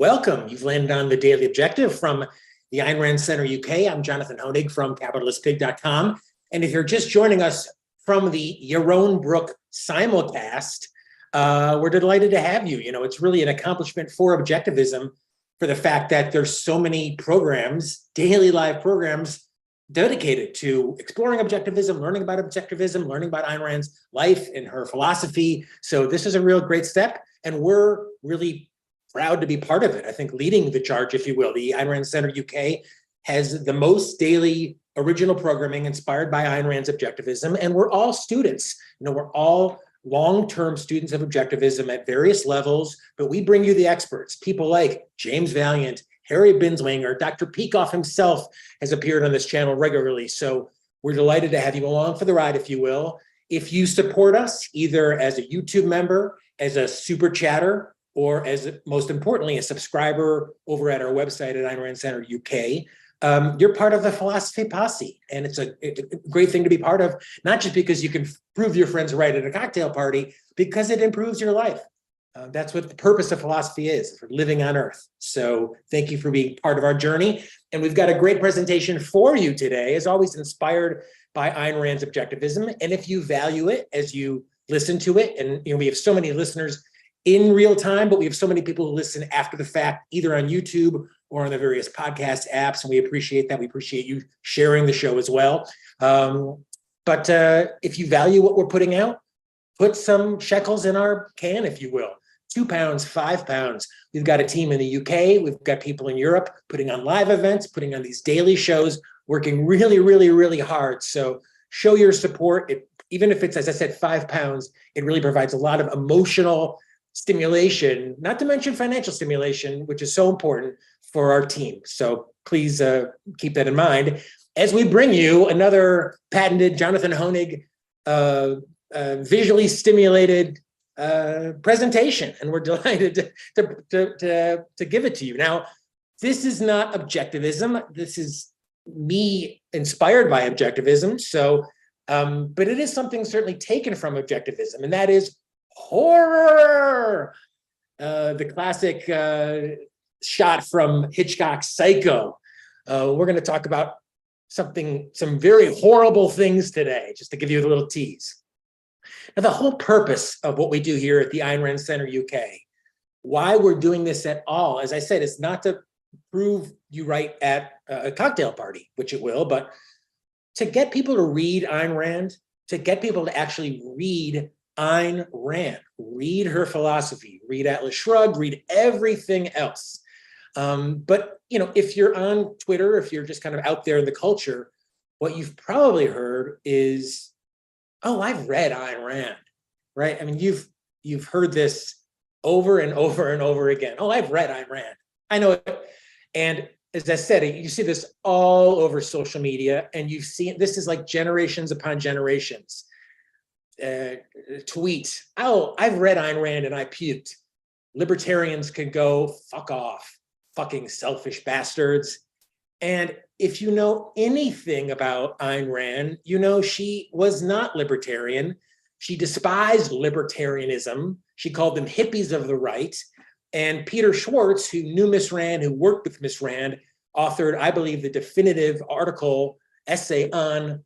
Welcome. You've landed on the Daily Objective from the Ayn Rand Center UK. I'm Jonathan Hoenig from capitalistpig.com. And if you're just joining us from the Yaron Brook simulcast, we're delighted to have you. You know, it's really an accomplishment for objectivism for the fact that there's so many programs, daily live programs, dedicated to exploring objectivism, learning about objectivism, learning about Ayn Rand's life and her philosophy. So this is a real great step, and we're really proud to be part of it. I think leading the charge, if you will. The Ayn Rand Center UK has the most daily original programming inspired by Ayn Rand's objectivism, and we're all students. You know, we're all long-term students of objectivism at various levels, but we bring you the experts, people like James Valiant, Harry Binswanger, Dr. Peikoff himself has appeared on this channel regularly. So we're delighted to have you along for the ride, if you will. If you support us, either as a YouTube member, as a super chatter, or as most importantly, a subscriber over at our website at Ayn Rand Center UK, you're part of the philosophy posse. And it's a great thing to be part of, not just because you can prove your friends right at a cocktail party, because it improves your life. That's what the purpose of philosophy is, for living on Earth. So thank you for being part of our journey. And we've got a great presentation for you today, as always inspired by Ayn Rand's objectivism. And if you value it as you listen to it, and you know, we have so many listeners in real time, but we have so many people who listen after the fact, either on YouTube or on the various podcast apps. And we appreciate that. We appreciate you sharing the show as well. But if you value what we're putting out, put some shekels in our can, if you will. 2 pounds, 5 pounds. We've got a team in the UK. We've got people in Europe putting on live events, putting on these daily shows, working really, really, really hard. So show your support. Even if it's, as I said, 5 pounds, it really provides a lot of emotional stimulation, not to mention financial stimulation, which is so important for our team. So please keep that in mind as we bring you another patented Jonathan Hoenig visually stimulated presentation, and we're delighted to give it to you. Now, this is not objectivism. This is me inspired by objectivism. So, but it is something certainly taken from objectivism, and that is horror. The classic shot from Hitchcock's Psycho. We're going to talk about some very horrible things today, just to give you a little tease. Now, the whole purpose of what we do here at the Ayn Rand Center UK, why we're doing this at all, as I said, is not to prove you right at a cocktail party, which it will, but to get people to read Ayn Rand, to get people to actually read Ayn Rand, read her philosophy, read Atlas Shrugged, read everything else. But you know, if you're on Twitter, if you're just kind of out there in the culture, what you've probably heard is, "Oh, I've read Ayn Rand," right? I mean, you've heard this over and over and over again. "Oh, I've read Ayn Rand. I know it." And as I said, you see this all over social media, and you've seen this is like generations upon generations. Tweet, "Oh, I've read Ayn Rand and I puked. Libertarians can go fuck off, fucking selfish bastards." And if you know anything about Ayn Rand, you know she was not libertarian. She despised libertarianism. She called them hippies of the right. And Peter Schwartz, who knew Miss Rand, who worked with Miss Rand, authored, I believe, the definitive essay on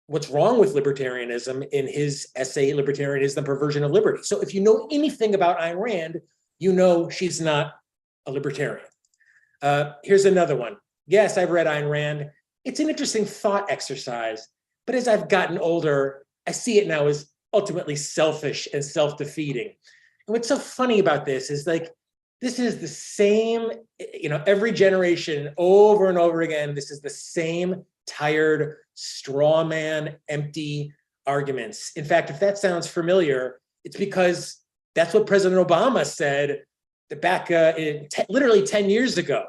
what's wrong with libertarianism in his essay, Libertarianism, the Perversion of Liberty. So if you know anything about Ayn Rand, you know she's not a libertarian. Here's another one. "Yes, I've read Ayn Rand. It's an interesting thought exercise, but as I've gotten older, I see it now as ultimately selfish and self-defeating." And what's so funny about this is, like, this is the same, you know, every generation over and over again, this is the same tired, straw man, empty arguments. In fact, if that sounds familiar, it's because that's what President Obama said back literally 10 years ago.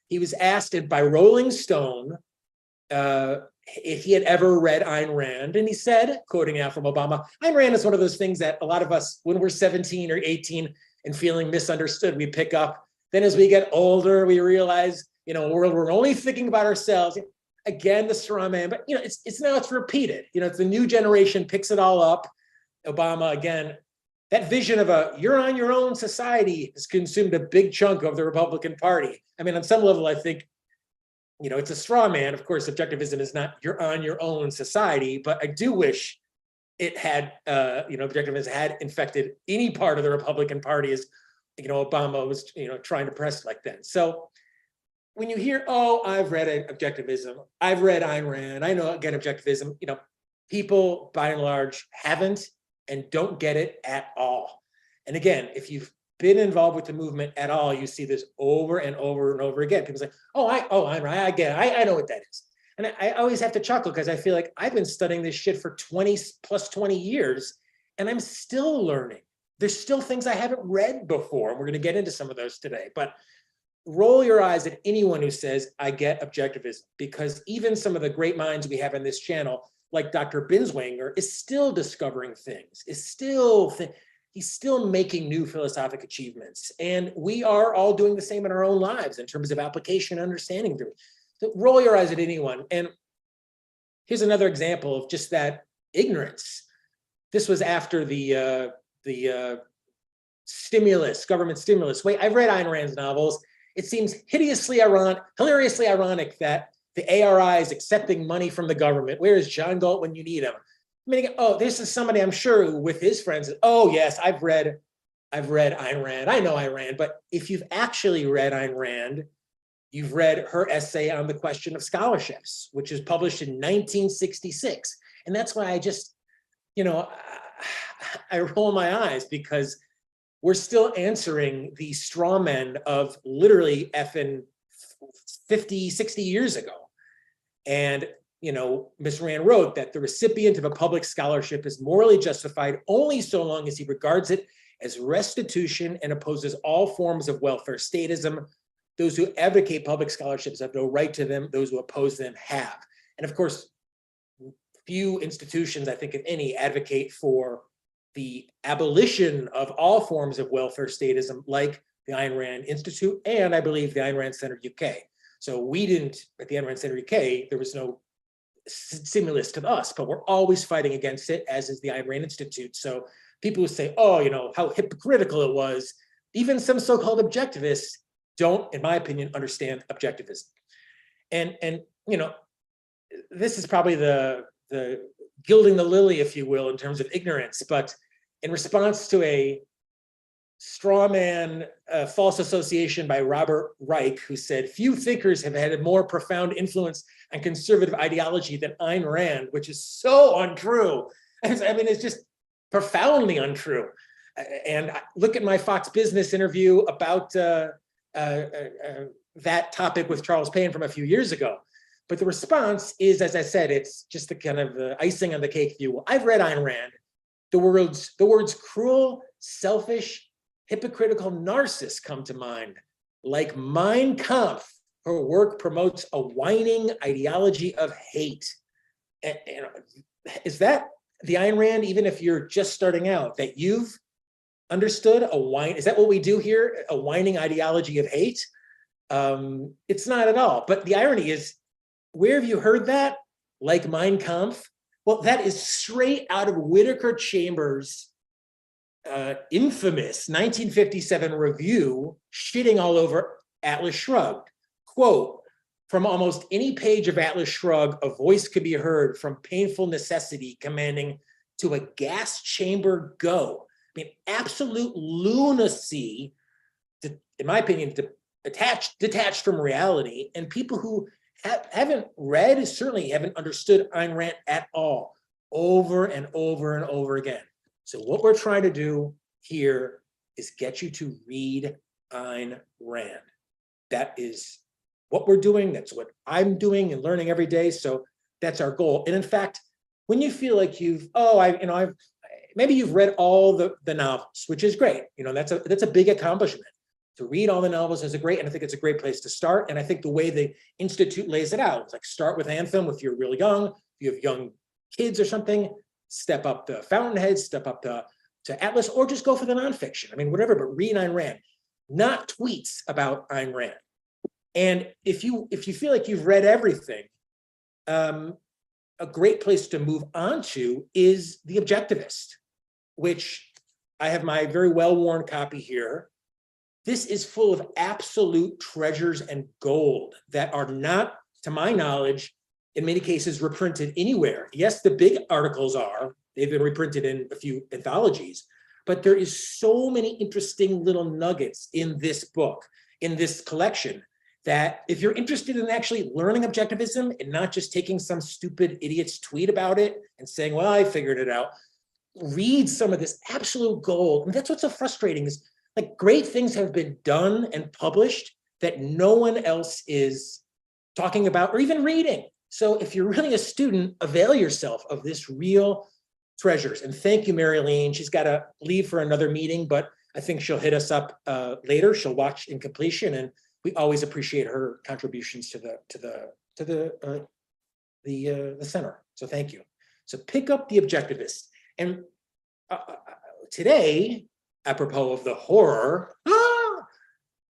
He was asked by Rolling Stone if he had ever read Ayn Rand, and he said, quoting out from Obama, "Ayn Rand is one of those things that a lot of us, when we're 17 or 18 and feeling misunderstood, we pick up. Then as we get older, we realize, you know, a world we're only thinking about ourselves." Again, the straw man, but you know, it's repeated. You know, it's the new generation picks it all up. Obama, again, that vision of a you're on your own society has consumed a big chunk of the Republican Party. I mean, on some level, I think, it's a straw man. Of course, objectivism is not you're on your own society, but I do wish it had, objectivism had infected any part of the Republican Party as, Obama was, trying to press like that. So when you hear, oh, I've read objectivism, I've read Ayn Rand, I know, again, objectivism, people by and large haven't and don't get it at all. And again, if you've been involved with the movement at all, you see this over and over and over again. People say, Ayn Rand, I get it, I know what that is. And I always have to chuckle because I feel like I've been studying this shit for 20 years, and I'm still learning. There's still things I haven't read before, and we're going to get into some of those today. But roll your eyes at anyone who says, I get objectivism, because even some of the great minds we have in this channel, like Dr. Binswanger, is still discovering things, he's still making new philosophic achievements. And we are all doing the same in our own lives in terms of application and understanding. So roll your eyes at anyone. And here's another example of just that ignorance. This was after the stimulus, government stimulus. Wait, I've read Ayn Rand's novels. It seems hilariously ironic that the ARI is accepting money from the government. Where is John Galt when you need him? I mean, oh, this is somebody I'm sure who, with his friends, says, oh yes, I've read Ayn Rand. I know Ayn Rand. But if you've actually read Ayn Rand, you've read her essay on the question of scholarships, which is published in 1966. And that's why I just, I roll my eyes, because we're still answering the straw men of literally effing 50, 60 years ago. And, Ms. Rand wrote that the recipient of a public scholarship is morally justified only so long as he regards it as restitution and opposes all forms of welfare statism. Those who advocate public scholarships have no right to them. Those who oppose them have. And of course, few institutions, I think if any, advocate for the abolition of all forms of welfare statism, like the Ayn Rand Institute and I believe the Ayn Rand Center UK. So we didn't, at the Ayn Rand Center UK, there was no stimulus to us, but we're always fighting against it, as is the Ayn Rand Institute. So people who say, oh, how hypocritical it was, even some so-called objectivists don't, in my opinion, understand objectivism. And this is probably the gilding the lily, if you will, in terms of ignorance, but in response to a straw man false association by Robert Reich, who said, few thinkers have had a more profound influence on conservative ideology than Ayn Rand, which is so untrue. I mean, it's just profoundly untrue. And look at my Fox Business interview about that topic with Charles Payne from a few years ago. But the response is, as I said, it's just the kind of icing on the cake view. Well, I've read Ayn Rand. The words cruel, selfish, hypocritical narcissist come to mind. Like Mein Kampf, her work promotes a whining ideology of hate. And is that the Ayn Rand, even if you're just starting out, that you've understood a whine? Is that what we do here? A whining ideology of hate? It's not at all. But the irony is, where have you heard that? Like Mein Kampf? Well, that is straight out of Whittaker Chambers' infamous 1957 review, shitting all over Atlas Shrugged. Quote, from almost any page of Atlas Shrugged, a voice could be heard from painful necessity commanding to a gas chamber go. I mean, absolute lunacy, in my opinion, detached from reality. And people who haven't read, certainly haven't understood Ayn Rand at all, over and over and over again. So what we're trying to do here is get you to read Ayn Rand. That is what we're doing. That's what I'm doing and learning every day. So that's our goal. And in fact, when you feel like maybe you've read all the novels, which is great. That's a big accomplishment. To read all the novels is and I think it's a great place to start. And I think the way the Institute lays it out, it's like start with Anthem if you're really young, if you have young kids or something, step up to Fountainhead, step up to Atlas, or just go for the nonfiction. I mean, whatever, but read Ayn Rand, not tweets about Ayn Rand. And if you feel like you've read everything, a great place to move on to is The Objectivist, which I have my very well-worn copy here. This is full of absolute treasures and gold that are not, to my knowledge, in many cases reprinted anywhere. Yes, the big articles are. They've been reprinted in a few anthologies, but there is so many interesting little nuggets in this book, in this collection, that if you're interested in actually learning objectivism and not just taking some stupid idiot's tweet about it and saying, well, I figured it out, read some of this absolute gold. And that's what's so frustrating is like great things have been done and published that no one else is talking about or even reading. So if you're really a student, avail yourself of this real treasures. And thank you, Marilyn. She's got to leave for another meeting, but I think she'll hit us up later. She'll watch in completion, and we always appreciate her contributions to the center. So thank you. So pick up The Objectivist. And today, apropos of the horror,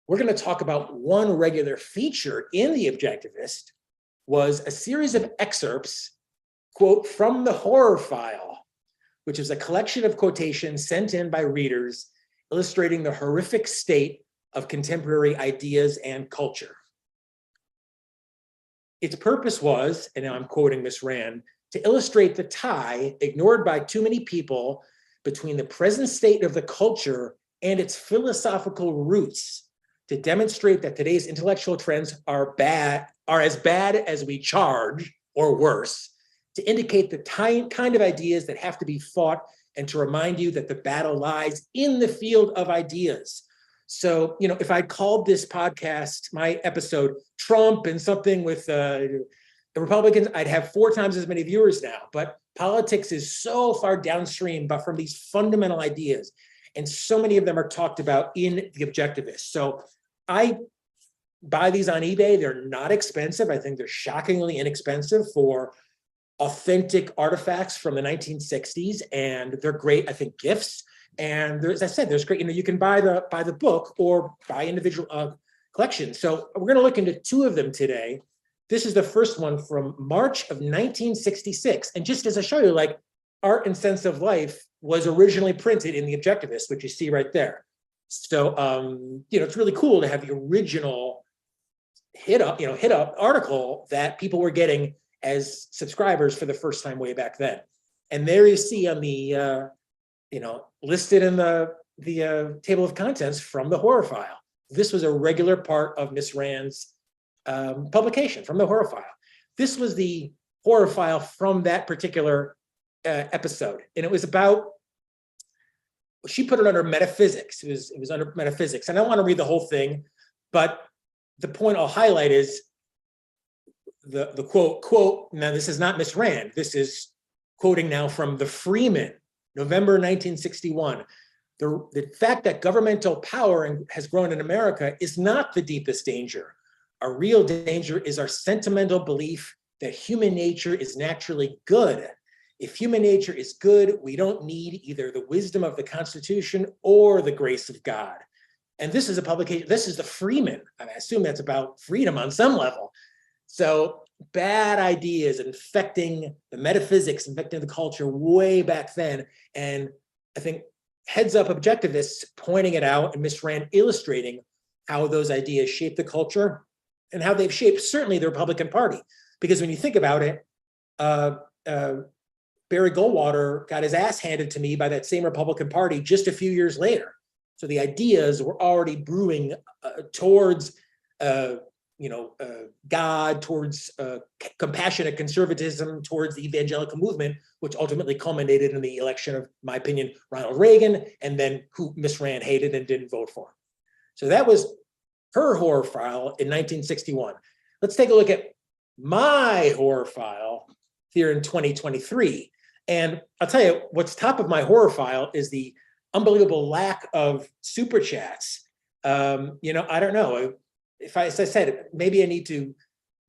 we're going to talk about one regular feature in The Objectivist was a series of excerpts, quote, from the horror file, which is a collection of quotations sent in by readers illustrating the horrific state of contemporary ideas and culture. Its purpose was, and now I'm quoting Miss Rand, to illustrate the tie ignored by too many people between the present state of the culture and its philosophical roots, to demonstrate that today's intellectual trends are as bad as we charge, or worse, to indicate the kind of ideas that have to be fought and to remind you that the battle lies in the field of ideas. So, you know, if I called this podcast, my episode, Trump and something with the Republicans, I'd have 4 times as many viewers now. But politics is so far downstream, but from these fundamental ideas. And so many of them are talked about in The Objectivist. So I buy these on eBay. They're not expensive. I think they're shockingly inexpensive for authentic artifacts from the 1960s. And they're great, I think, gifts. And as I said, there's great, you know, you can buy the book or buy individual collections. So we're going to look into 2 of them today. This is the first one from March of 1966. And just as I show you, like, Art and Sense of Life was originally printed in The Objectivist, which you see right there. So, you know, it's really cool to have the original hit up article that people were getting as subscribers for the first time way back then. And there you see on the, listed in the table of contents from the horror file. This was a regular part of Miss Rand's publication from the horror file. This was the horror file from that particular episode. And it was about, she put it under metaphysics. It was under metaphysics. And I don't want to read the whole thing, but the point I'll highlight is the quote, now this is not Miss Rand. This is quoting now from the Freeman, November 1961. The fact that governmental power has grown in America is not the deepest danger. Our real danger is our sentimental belief that human nature is naturally good. If human nature is good, we don't need either the wisdom of the Constitution or the grace of God. And this is a publication, this is the Freeman. I assume that's about freedom on some level. So bad ideas infecting the metaphysics, infecting the culture way back then. And I think Heads Up Objectivists pointing it out and Miss Rand illustrating how those ideas shape the culture and how they've shaped certainly the Republican Party. Because when you think about it, Barry Goldwater got his ass handed to me by that same Republican Party just a few years later. So the ideas were already brewing towards God, towards compassionate conservatism, towards the evangelical movement, which ultimately culminated in the election of, my opinion, Ronald Reagan, and then who Miss Rand hated and didn't vote for. So that was her horror file in 1961. Let's take a look at my horror file here in 2023. And I'll tell you, what's top of my horror file is the unbelievable lack of super chats. I don't know. As I said, maybe I need to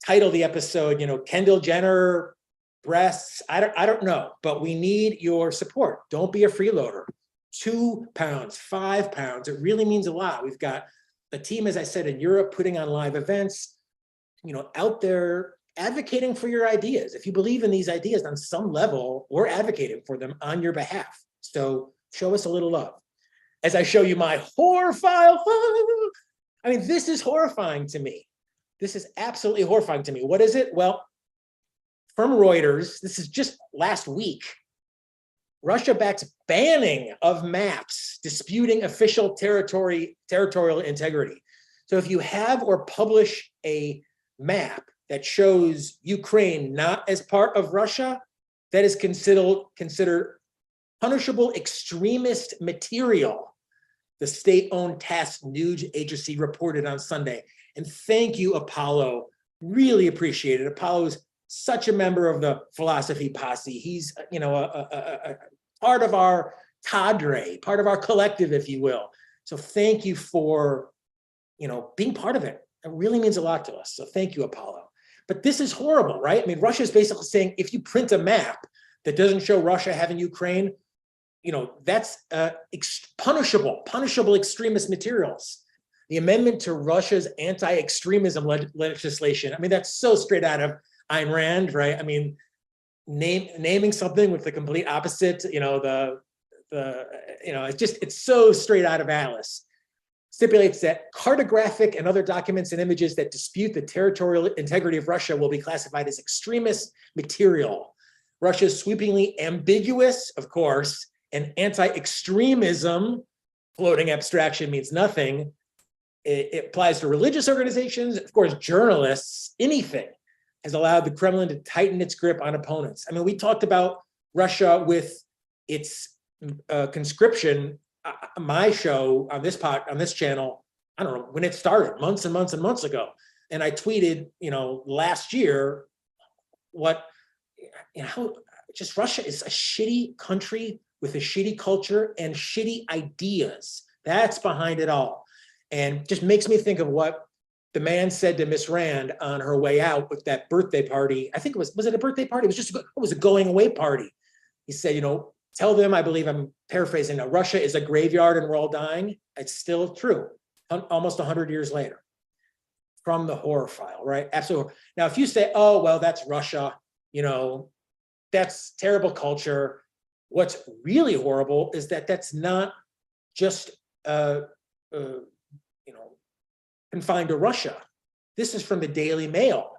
title the episode, Kendall Jenner breasts. I don't know, but we need your support. Don't be a freeloader. £2, £5. It really means a lot. We've got a team, as I said, in Europe putting on live events, out there advocating for your ideas. If you believe in these ideas on some level, we're advocating for them on your behalf. So show us a little love. as I show you my horror file. I mean, this is horrifying to me. This is absolutely horrifying to me. What is it? Well, from Reuters, this is just last week, Russia backs banning of maps disputing official territorial integrity. So if you have or publish a map that shows Ukraine not as part of Russia, that is considered punishable extremist material, the state-owned TASS news agency reported on Sunday. And thank you, Apollo. Really appreciate it. Apollo is such a member of the philosophy posse. He's, a part of our cadre, part of our collective, if you will. So thank you for, being part of it. It really means a lot to us. So thank you, Apollo. But this is horrible, right? I mean, Russia is basically saying, if you print a map that doesn't show Russia having Ukraine, that's punishable extremist materials. The amendment to Russia's anti-extremism legislation. I mean, that's so straight out of Ayn Rand, right? I mean, naming something with the complete opposite, it's so straight out of Alice. Stipulates that cartographic and other documents and images that dispute the territorial integrity of Russia will be classified as extremist material. Russia's sweepingly ambiguous, of course, and anti-extremism, floating abstraction means nothing. It applies to religious organizations, of course, journalists, anything has allowed the Kremlin to tighten its grip on opponents. I mean, we talked about Russia with its conscription. My show on this channel, I don't know when it started, months and months and months ago. And I tweeted, last year, just Russia is a shitty country with a shitty culture and shitty ideas. That's behind it all. And just makes me think of what the man said to Miss Rand on her way out with that birthday party. I think was it a birthday party? It was a going away party. He said, tell them, I believe I'm paraphrasing now, Russia is a graveyard and we're all dying. It's still true, almost 100 years later from the horror file, right? Absolutely. Now, if you say, oh, well, that's Russia, that's terrible culture. What's really horrible is that that's not just, confined to Russia. This is from the Daily Mail,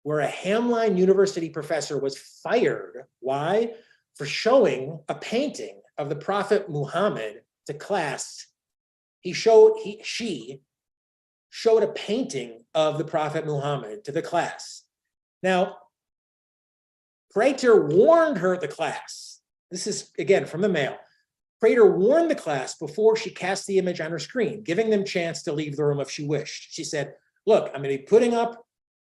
where a Hamline University professor was fired. Why? For showing a painting of the Prophet Muhammad to class. She showed a painting of the Prophet Muhammad to the class. Now, Prater warned the class. This is, again, from the Mail. Prater warned the class before she cast the image on her screen, giving them chance to leave the room if she wished. She said, look, I'm going to be putting up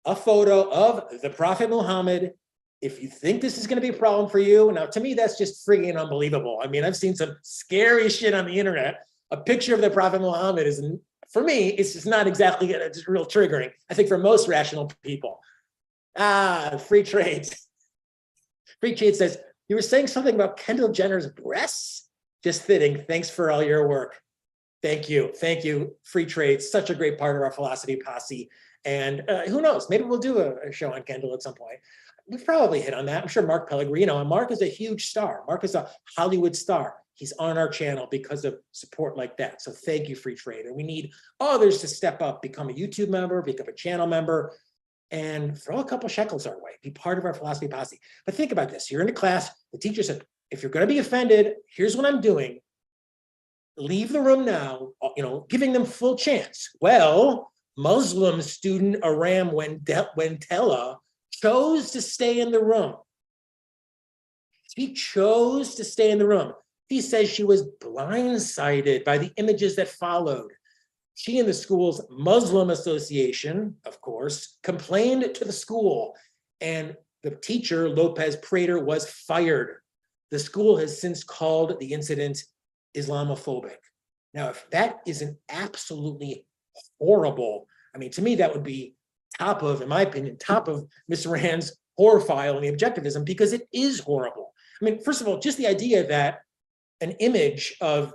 a photo of the Prophet Muhammad. If you think this is going to be a problem for you, now to me, that's just friggin' unbelievable. I mean, I've seen some scary shit on the internet. A picture of the Prophet Muhammad is, for me, it's just not exactly it's real triggering. I think for most rational people. Free trade. Free trade says, you were saying something about Kendall Jenner's breasts? Just fitting. Thanks for all your work. Thank you. Thank you. Free trade, such a great part of our philosophy posse. And who knows, maybe we'll do a show on Kendall at some point. We've probably hit on that. I'm sure Mark Pellegrino, and Mark is a huge star. Mark is a Hollywood star. He's on our channel because of support like that. So thank you, Free Trade. And we need others to step up, become a YouTube member, become a channel member, and throw a couple shekels our way. Be part of our philosophy posse. But think about this. You're in a class. The teacher said, if you're going to be offended, here's what I'm doing. Leave the room now, giving them full chance. Well, Muslim student Aram Wentela chose to stay in the room. She chose to stay in the room. She says she was blindsided by the images that followed. She and the school's Muslim association, of course, complained to the school, and the teacher, Lopez Prater, was fired. The school has since called the incident Islamophobic. Now, if that isn't absolutely horrible, I mean, to me, that would be in my opinion, top of Ms. Rand's horror file and the objectivism, because it is horrible. I mean, first of all, just the idea that an image of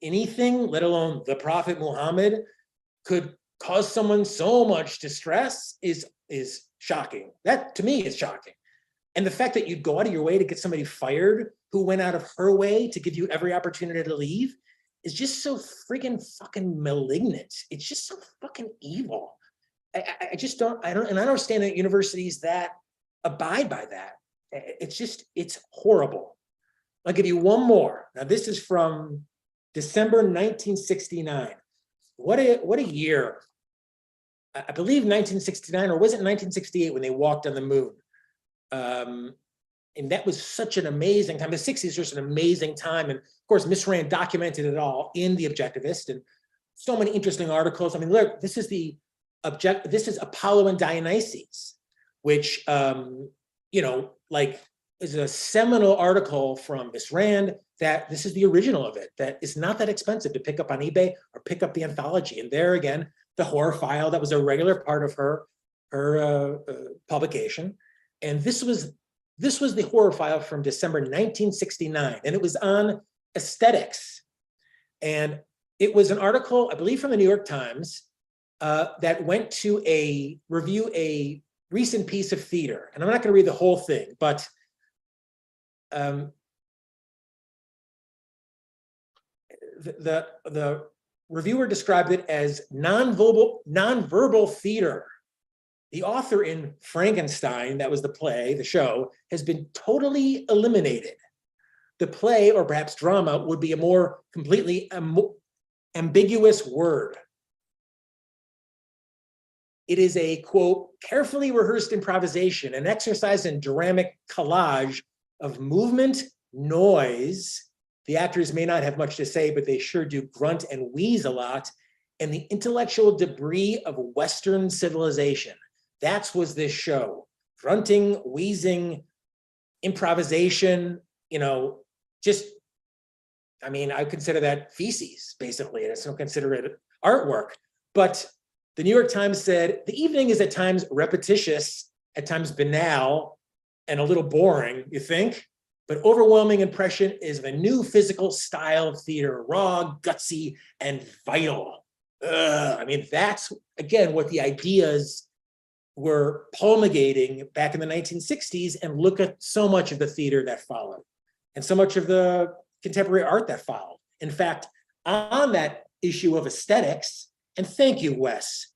anything, let alone the Prophet Muhammad, could cause someone so much distress is shocking. That, to me, is shocking. And the fact that you'd go out of your way to get somebody fired who went out of her way to give you every opportunity to leave, is just so friggin' fucking malignant. It's just so fucking evil. I just don't, and I don't understand that universities that abide by that. It's horrible. I'll give you one more. Now, this is from December 1969. What a year. I believe 1969, or was it 1968 when they walked on the moon? And that was such an amazing time. The 60s was just an amazing time. And of course, Miss Rand documented it all in The Objectivist, and so many interesting articles. I mean, look, this is Apollo and Dionysus, which, like, is a seminal article from Miss Rand that this is the original of it, that it's not that expensive to pick up on eBay or pick up the anthology. And there again, the horror file that was a regular part of her publication. And this was the horror file from December 1969, and it was on aesthetics. And it was an article, I believe, from the New York Times that went to review a recent piece of theater. And I'm not going to read the whole thing, but the reviewer described it as nonverbal theater. The author in Frankenstein, that was the play, the show, has been totally eliminated. The play, or perhaps drama, would be a more completely ambiguous word. It is a, quote, carefully rehearsed improvisation, an exercise in dramatic collage of movement, noise. The actors may not have much to say, but they sure do grunt and wheeze a lot, and the intellectual debris of Western civilization. That was this show. Grunting, wheezing, improvisation, I consider that feces, basically. I just don't consider it artwork. But the New York Times said, the evening is at times repetitious, at times banal, and a little boring, you think? But overwhelming impression is of a new physical style of theater, raw, gutsy, and vital. That's, again, what the ideas were promulgating back in the 1960s, and look at so much of the theater that followed, and so much of the contemporary art that followed. In fact, on that issue of aesthetics, and thank you, Wes.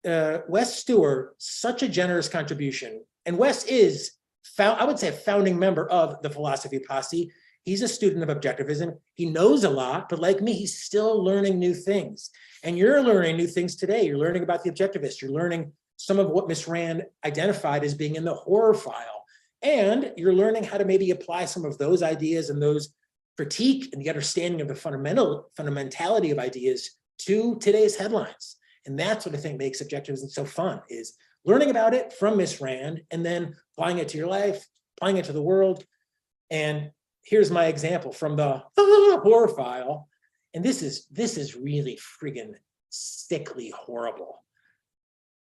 Wes Stewart, such a generous contribution. And Wes is, I would say, a founding member of the Philosophy Posse. He's a student of objectivism. He knows a lot, but like me, he's still learning new things. And you're learning new things today. You're learning about the Objectivist. You're learning some of what Miss Rand identified as being in the horror file. And you're learning how to maybe apply some of those ideas and those critique and the understanding of the fundamentality of ideas to today's headlines. And that's what I think makes objectivism so fun, is learning about it from Miss Rand and then applying it to your life, applying it to the world. And here's my example from the horror file. And this is really friggin' sickly horrible.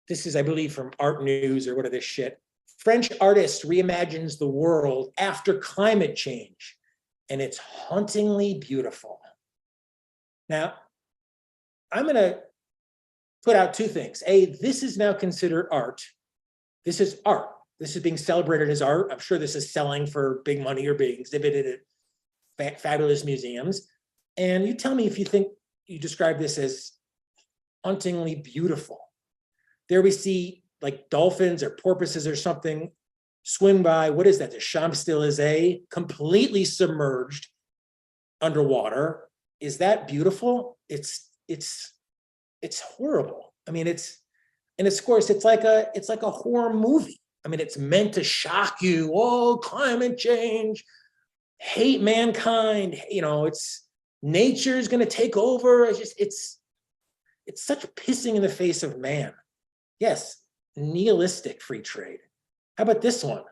This is, I believe, from Art News or whatever this shit. French artist reimagines the world after climate change, and it's hauntingly beautiful. Now, I'm going to put out two things. A, this is now considered art. This is art. This is being celebrated as art. I'm sure this is selling for big money or being exhibited at fabulous museums. And you tell me if you think you describe this as hauntingly beautiful. There we see like dolphins or porpoises or something swim by. What is that? The Champs-Élysées, completely submerged underwater. Is that beautiful? It's horrible. Of course, it's like a horror movie. It's meant to shock you. Oh, climate change, hate mankind. Nature's going to take over. It's such pissing in the face of man. Yes, nihilistic free trade. How about this one?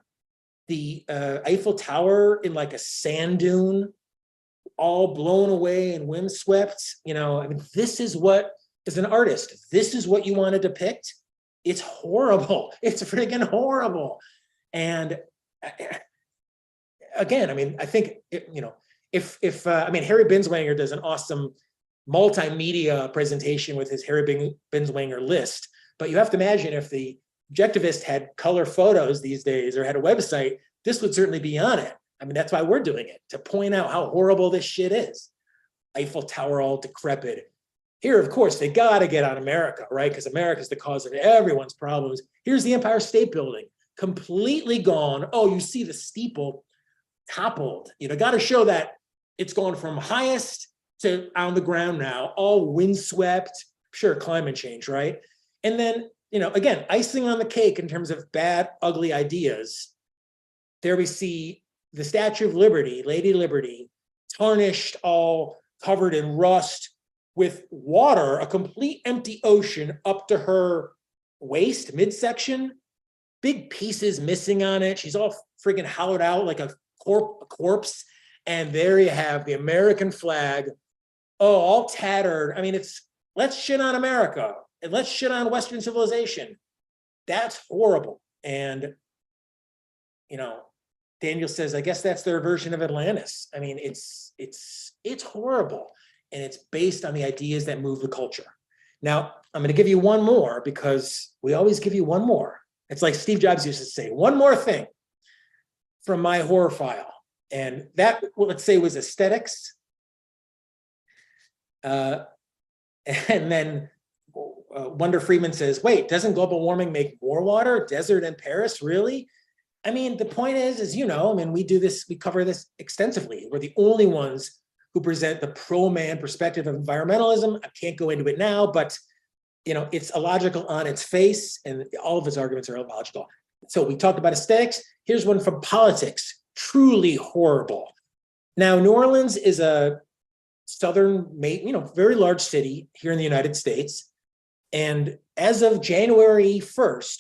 The Eiffel Tower in like a sand dune, all blown away and windswept. This is what, as an artist, this is what you want to depict. It's horrible. It's friggin' horrible. And again, I think, if Harry Binswanger does an awesome multimedia presentation with his Harry Binswanger list, but you have to imagine if the Objectivist had color photos these days or had a website, this would certainly be on it. That's why we're doing it, to point out how horrible this shit is. Eiffel Tower all decrepit. Here, of course, they got to get on America, right? Because America is the cause of everyone's problems. Here's the Empire State Building, completely gone. Oh, you see the steeple toppled. Got to show that it's gone from highest to on the ground now, all windswept. Sure, climate change, right? And then, again, icing on the cake in terms of bad, ugly ideas. There we see the Statue of Liberty, Lady Liberty, tarnished, all covered in rust, with water, a complete empty ocean up to her waist, midsection, big pieces missing on it. She's all friggin' hollowed out like a corpse. And there you have the American flag, all tattered. I mean, let's shit on America and let's shit on Western civilization. That's horrible. And, Daniel says, I guess that's their version of Atlantis. I mean, it's horrible. And it's based on the ideas that move the culture. Now, I'm going to give you one more because we always give you one more. It's like Steve Jobs used to say, one more thing from my horror file. And that, let's say, was aesthetics. And then Wonder Freeman says, wait, doesn't global warming make more water? Desert in Paris, really? I mean, the point is, we do this, we cover this extensively. We're the only ones who present the pro-man perspective of environmentalism. I can't go into it now, but it's illogical on its face, and all of his arguments are illogical. So we talked about aesthetics. Here's one from politics, truly horrible. Now, New Orleans is a southern, very large city here in the United States. And as of January 1st,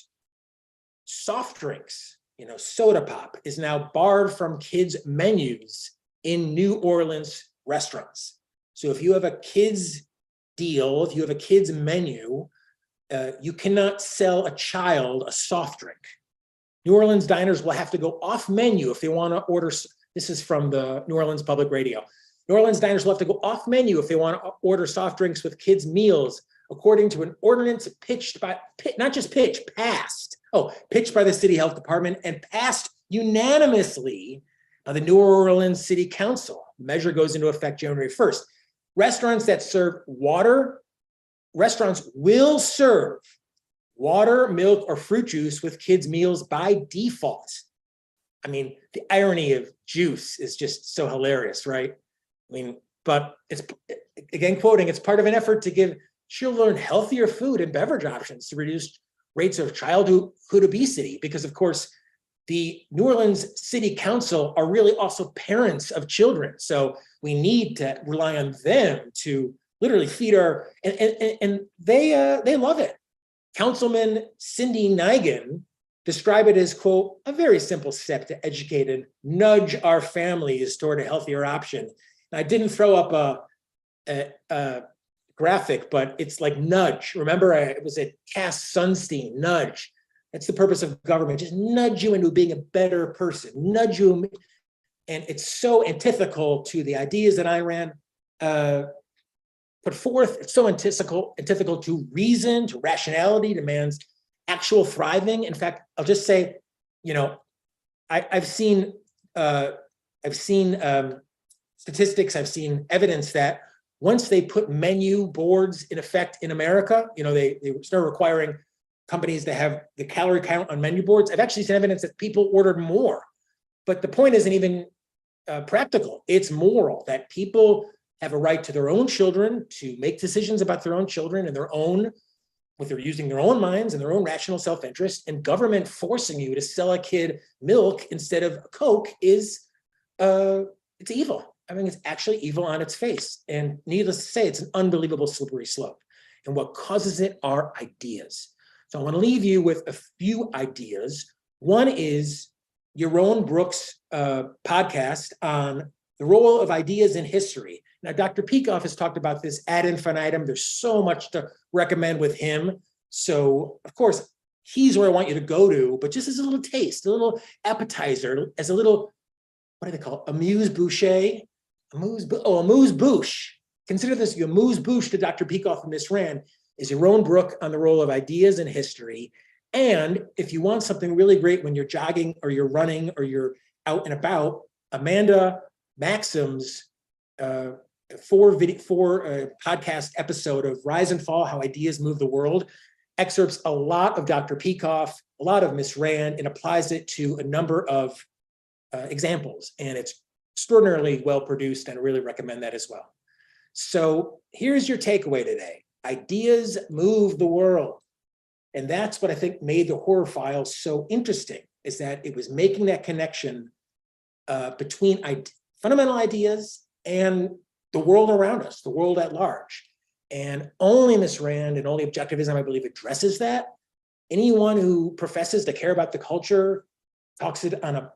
soft drinks, soda pop is now barred from kids' menus in New Orleans restaurants. So if you have a kids deal, if you have a kids menu, you cannot sell a child a soft drink. New Orleans diners will have to go off menu if they want to order. This is from the New Orleans Public Radio. New Orleans diners will have to go off menu if they want to order soft drinks with kids' meals, according to an ordinance pitched by the City Health Department and passed unanimously by the New Orleans City Council. The measure goes into effect January 1st. Restaurants will serve water, milk, or fruit juice with kids' meals by default. I mean, the irony of juice is just so hilarious, right? I mean, but it's, again, quoting, it's part of an effort to give children healthier food and beverage options to reduce rates of childhood obesity, because of course, the New Orleans City Council are really also parents of children. So we need to rely on them to literally feed our, and they love it. Councilman Cindy Nigan described it as, quote, a very simple step to educate and nudge our families toward a healthier option. And I didn't throw up a graphic, but it's like nudge. Remember, it was a Cass Sunstein, nudge. That's the purpose of government, just nudge you into being a better person, nudge you. And it's so antithetical to the ideas that Ayn Rand put forth. It's so antithetical to reason, to rationality, to man's actual thriving. In fact, I'll just say, I've seen statistics, I've seen evidence that once they put menu boards in effect in America, they start requiring companies to have the calorie count on menu boards. I've actually seen evidence that people ordered more. But the point isn't even practical. It's moral, that people have a right to their own children, to make decisions about their own children and their own, using their own minds and their own rational self-interest. And government forcing you to sell a kid milk instead of Coke is, it's evil. I mean, it's actually evil on its face. And needless to say, it's an unbelievable slippery slope. And what causes it are ideas. So I want to leave you with a few ideas. One is Yaron Brook's podcast on the role of ideas in history. Now, Dr. Peikoff has talked about this ad infinitum. There's so much to recommend with him. So, of course, he's where I want you to go to, but just as a little taste, a little appetizer, as a little, what do they call it? Amuse-bouche? Amuse-bouche. Consider this your amuse-bouche to Dr. Peikoff and Miss Rand is Yaron Brook on the role of ideas in history. And if you want something really great when you're jogging or you're running or you're out and about, Amanda Maxim's four podcast episode of Rise and Fall, How Ideas Move the World, excerpts a lot of Dr. Peikoff, a lot of Miss Rand, and applies it to a number of examples. And it's extraordinarily well produced, and I really recommend that as well. So here's your takeaway today. Ideas move the world. And that's what I think made the horror file so interesting, is that it was making that connection between fundamental ideas and the world around us, the world at large. And only Miss Rand and only Objectivism, I believe, addresses that. Anyone who professes to care about the culture talks it on a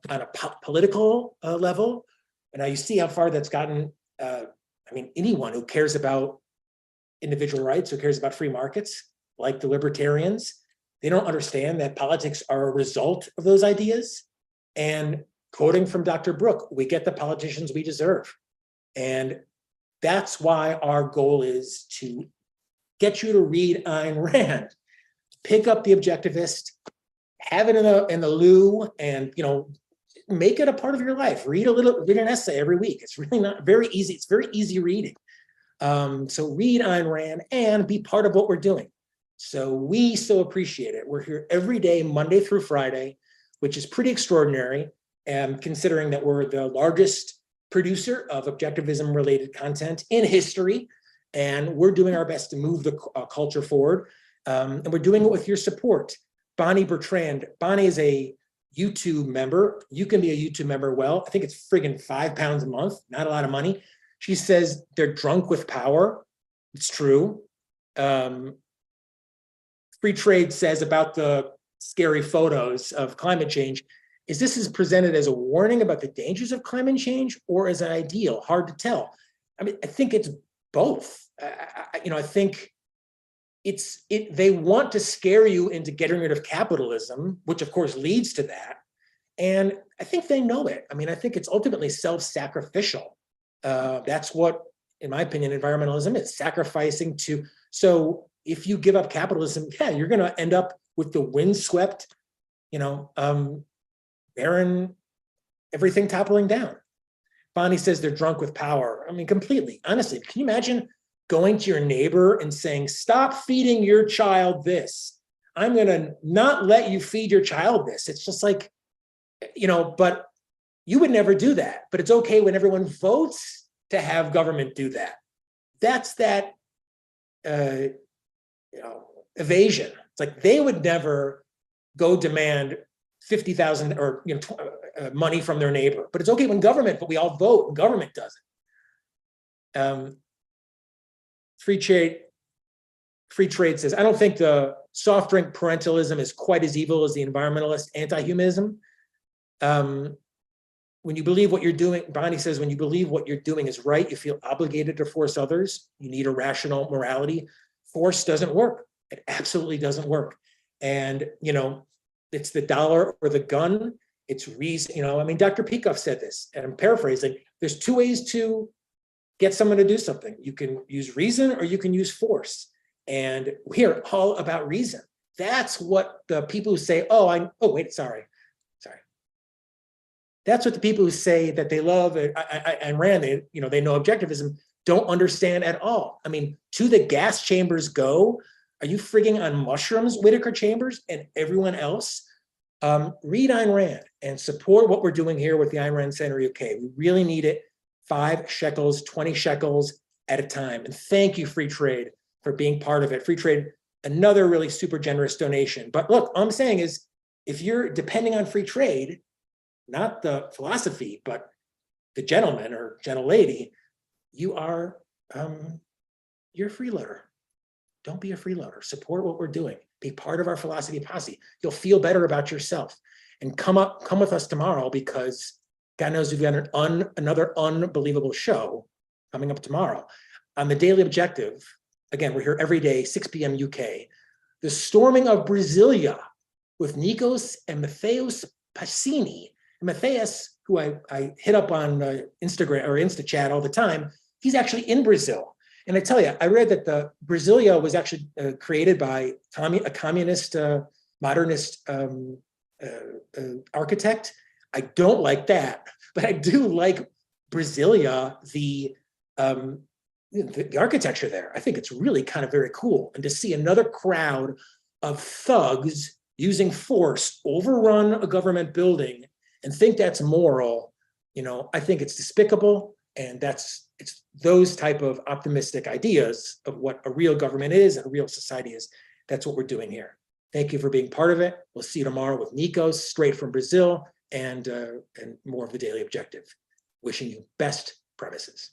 political level. And now you see how far that's gotten. I mean, anyone who cares about individual rights, who cares about free markets, like the libertarians, they don't understand that politics are a result of those ideas. And quoting from Dr. Brooke, we get the politicians we deserve. And that's why our goal is to get you to read Ayn Rand, pick up The Objectivist, have it in the loo, and make it a part of your life. Read an essay every week. It's really not very easy. It's very easy reading. So read Ayn Rand and be part of what we're doing. So we so appreciate it. We're here every day, Monday through Friday, which is pretty extraordinary. And considering that we're the largest producer of objectivism-related content in history, and we're doing our best to move the culture forward. And we're doing it with your support. Bonnie Bertrand. Bonnie is a YouTube member. You can be a YouTube member. Well, I think it's friggin' £5 a month, not a lot of money. She says they're drunk with power. It's true. Free Trade says about the scary photos of climate change, this is presented as a warning about the dangers of climate change or as an ideal? Hard to tell. I mean, I think it's both. I think they want to scare you into getting rid of capitalism, which of course leads to that. And I think they know it. I mean, I think it's ultimately self-sacrificial. That's what, in my opinion, environmentalism is, sacrificing to. So if you give up capitalism, yeah, you're going to end up with the windswept, barren, everything toppling down. Bonnie says they're drunk with power. I mean, completely. Honestly, can you imagine going to your neighbor and saying, stop feeding your child this? I'm going to not let you feed your child this. It's just like, but you would never do that. But it's okay when everyone votes to have government do that. That's that evasion. It's like they would never go demand 50,000 or money from their neighbor. But it's okay when but we all vote and government does it. Free Trade says, I don't think the soft drink parentalism is quite as evil as the environmentalist anti-humanism. When you believe what you're doing, Bonnie says, when you believe what you're doing is right, you feel obligated to force others. You need a rational morality. Force doesn't work. It absolutely doesn't work. And, it's the dollar or the gun. It's reason, Dr. Peikoff said this, and I'm paraphrasing. There's two ways to get someone to do something. You can use reason or you can use force. And we are all about reason. That's what the people who say, That's what the people who say that they love Ayn Rand, they know objectivism, don't understand at all. I mean, to the gas chambers go. Are you frigging on mushrooms, Whitaker Chambers and everyone else? Read Ayn Rand and support what we're doing here with the Ayn Rand Center UK. We really need it. 5 shekels, 20 shekels at a time. And thank you, Free Trade, for being part of it. Free Trade, another really super generous donation. But look, all I'm saying is, if you're depending on Free Trade, not the philosophy, but the gentleman or gentlelady, you're a freeloader. Don't be a freeloader. Support what we're doing. Be part of our philosophy posse. You'll feel better about yourself. And come with us tomorrow, because God knows we've got another unbelievable show coming up tomorrow. On the Daily Objective, again, we're here every day, 6 p.m. UK. The storming of Brasilia with Nikos and Matthias Passini. Matthias, who I hit up on Instagram or InstaChat all the time, he's actually in Brazil. And I tell you, I read that the Brasilia was actually created by a communist, modernist architect. I don't like that, but I do like Brasilia, the the architecture there. I think it's really kind of very cool. And to see another crowd of thugs using force overrun a government building and think that's moral, I think it's despicable. And it's those type of optimistic ideas of what a real government is and a real society is. That's what we're doing here. Thank you for being part of it. We'll see you tomorrow with Nikos, straight from Brazil, and more of the Daily Objective. Wishing you best premises.